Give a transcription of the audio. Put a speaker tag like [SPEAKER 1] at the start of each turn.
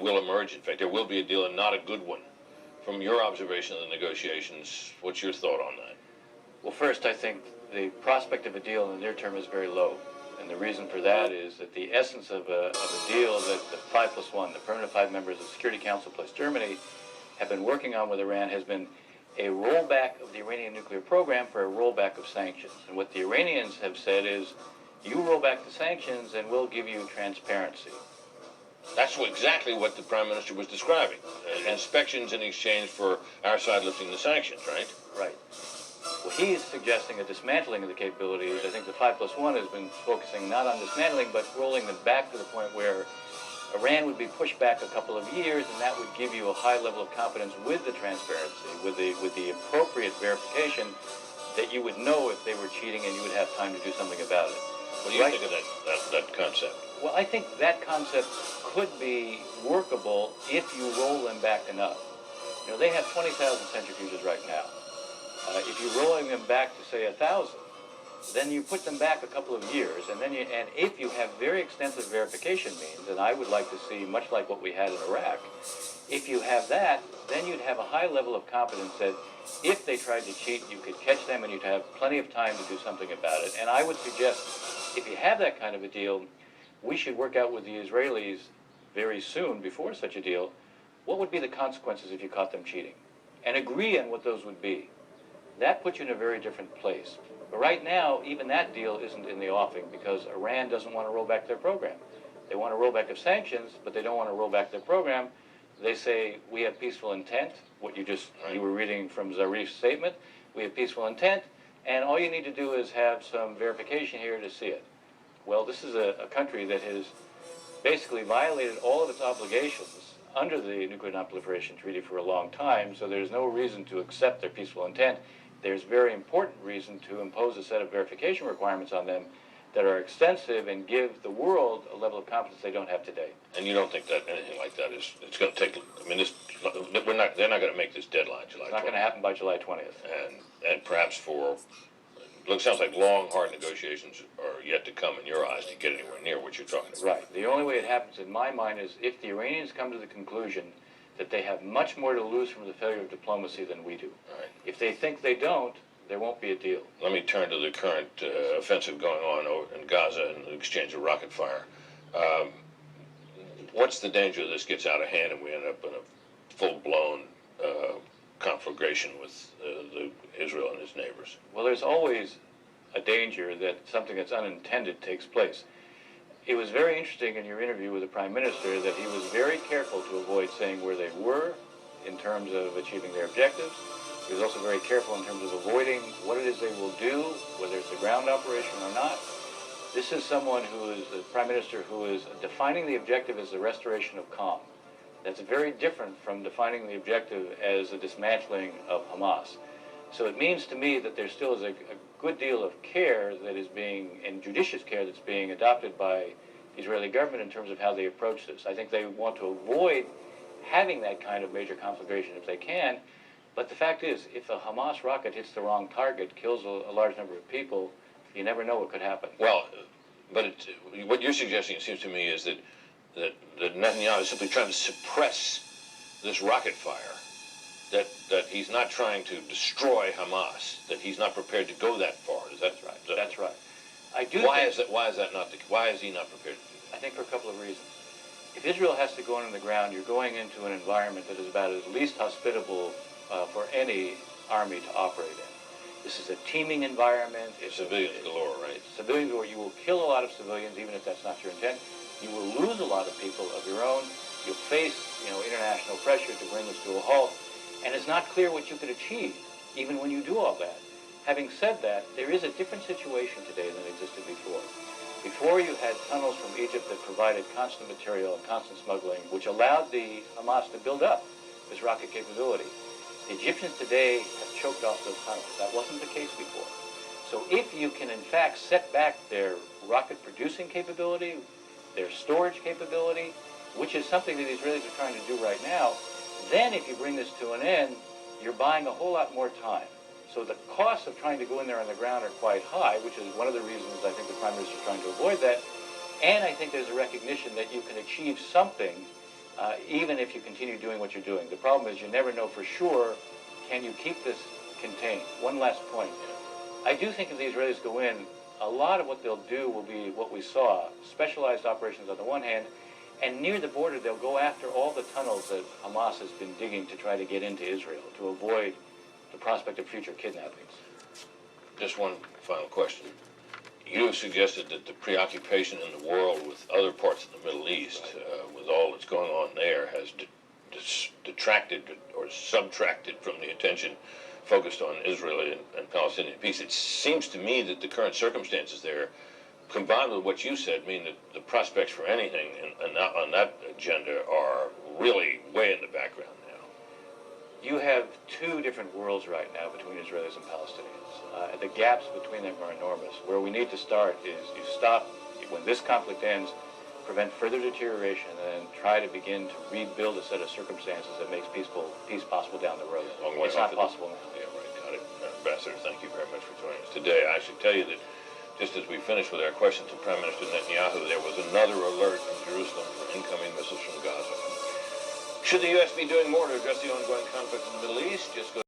[SPEAKER 1] will emerge. In fact, there will be a deal and not a good one. From your observation of the negotiations, what's your thought on that?
[SPEAKER 2] Well, first, I think the prospect of a deal in the near term is very low. And the reason for that is that the essence of a deal that the 5+1, the permanent 5 members of the Security Council plus Germany, have been working on with Iran has been a rollback of the Iranian nuclear program for a rollback of sanctions. And what the Iranians have said is, you roll back the sanctions and we'll give you transparency.
[SPEAKER 1] That's exactly what the Prime Minister was describing. Inspections in exchange for our side lifting the sanctions, right?
[SPEAKER 2] Right. Well, he's suggesting a dismantling of the capabilities. I think the 5+1 has been focusing not on dismantling, but rolling them back to the point where Iran would be pushed back a couple of years, and that would give you a high level of confidence with the transparency, with the appropriate verification, that you would know if they were cheating and you would have time to do something about it.
[SPEAKER 1] What do you think of that concept?
[SPEAKER 2] Well, I think that concept could be workable if you roll them back enough. You know, they have 20,000 centrifuges right now. If you're rolling them back to, say, 1,000, then you put them back a couple of years, and if you have very extensive verification means, and I would like to see, much like what we had in Iraq, if you have that, then you'd have a high level of confidence that if they tried to cheat, you could catch them and you'd have plenty of time to do something about it. And I would suggest, if you have that kind of a deal, we should work out with the Israelis very soon, before such a deal, what would be the consequences if you caught them cheating, and agree on what those would be. That puts you in a very different place. But right now, even that deal isn't in the offing because Iran doesn't want to roll back their program. They want to roll back of sanctions, but they don't want to roll back their program. They say, we have peaceful intent, what you were reading from Zarif's statement. We have peaceful intent, and all you need to do is have some verification here to see it. Well, this is a country that has basically violated all of its obligations under the Nuclear Non-Proliferation Treaty for a long time, so there's no reason to accept their peaceful intent. There's very important reason to impose a set of verification requirements on them that are extensive and give the world a level of confidence they don't have today.
[SPEAKER 1] And you don't think that anything like that it's going to take, I mean, they're not going to make this deadline, July 20th.
[SPEAKER 2] It's not going to happen by July 20th.
[SPEAKER 1] And perhaps it sounds like long, hard negotiations are yet to come in your eyes to get anywhere near what you're talking about.
[SPEAKER 2] Right. The only way it happens in my mind is if the Iranians come to the conclusion that they have much more to lose from the failure of diplomacy than we do.
[SPEAKER 1] Right.
[SPEAKER 2] If they think they don't, there won't be a deal.
[SPEAKER 1] Let me turn to the current offensive going on over in Gaza and the exchange of rocket fire. What's the danger this gets out of hand and we end up in a full-blown conflagration with Israel and its neighbors?
[SPEAKER 2] Well, there's always a danger that something that's unintended takes place. It was very interesting in your interview with the Prime Minister that he was very careful to avoid saying where they were in terms of achieving their objectives. He was also very careful in terms of avoiding what it is they will do, whether it's a ground operation or not. This is someone who is the Prime Minister who is defining the objective as the restoration of calm. That's very different from defining the objective as a dismantling of Hamas. So it means to me that there still is a good deal of care that is and judicious care that's being adopted by the Israeli government in terms of how they approach this. I think they want to avoid having that kind of major conflagration if they can, but the fact is, if a Hamas rocket hits the wrong target, kills a large number of people, you never know what could happen.
[SPEAKER 1] Well, but what you're suggesting, it seems to me, is that Netanyahu is simply trying to suppress this rocket fire. That he's not trying to destroy Hamas, that he's not prepared to go that far. Is that right?
[SPEAKER 2] That's right.
[SPEAKER 1] Why is he not prepared to do that?
[SPEAKER 2] I think for a couple of reasons. If Israel has to go in on the ground, you're going into an environment that is about as least hospitable for any army to operate in. This is a teeming environment.
[SPEAKER 1] It's civilians galore, right?
[SPEAKER 2] Civilians galore. You will kill a lot of civilians, even if that's not your intent. You will lose a lot of people of your own. You'll face, international pressure to bring this to a halt. And it's not clear what you could achieve, even when you do all that. Having said that, there is a different situation today than existed before. Before, you had tunnels from Egypt that provided constant material and constant smuggling, which allowed the Hamas to build up this rocket capability. The Egyptians today have choked off those tunnels. That wasn't the case before. So if you can, in fact, set back their rocket-producing capability, their storage capability, which is something that the Israelis are trying to do right now, then if you bring this to an end, you're buying a whole lot more time. So the costs of trying to go in there on the ground are quite high, which is one of the reasons I think the Prime Minister is trying to avoid that. And I think there's a recognition that you can achieve something even if you continue doing what you're doing. The problem is you never know for sure, can you keep this contained? One last point. I do think if the Israelis go in, a lot of what they'll do will be what we saw, specialized operations on the one hand, and near the border they'll go after all the tunnels that Hamas has been digging to try to get into Israel to avoid the prospect of future kidnappings.
[SPEAKER 1] Just one final question. You have suggested that the preoccupation in the world with other parts of the Middle East, with all that's going on there, has detracted or subtracted from the attention focused on Israeli and Palestinian peace. It seems to me that the current circumstances there, combined with what you said, mean that the prospects for anything on that agenda are really way in the background now.
[SPEAKER 2] You have two different worlds right now between Israelis and Palestinians. The gaps between them are enormous. Where we need to start is you stop, when this conflict ends, prevent further deterioration, and then try to begin to rebuild a set of circumstances that makes peace possible down the road. It's not possible now.
[SPEAKER 1] Yeah, right, got it. Ambassador, thank you very much for joining us today. I should tell you that just as we finished with our question to Prime Minister Netanyahu, there was another alert from Jerusalem for incoming missiles from Gaza. Should the U.S. be doing more to address the ongoing conflict in the Middle East? Just go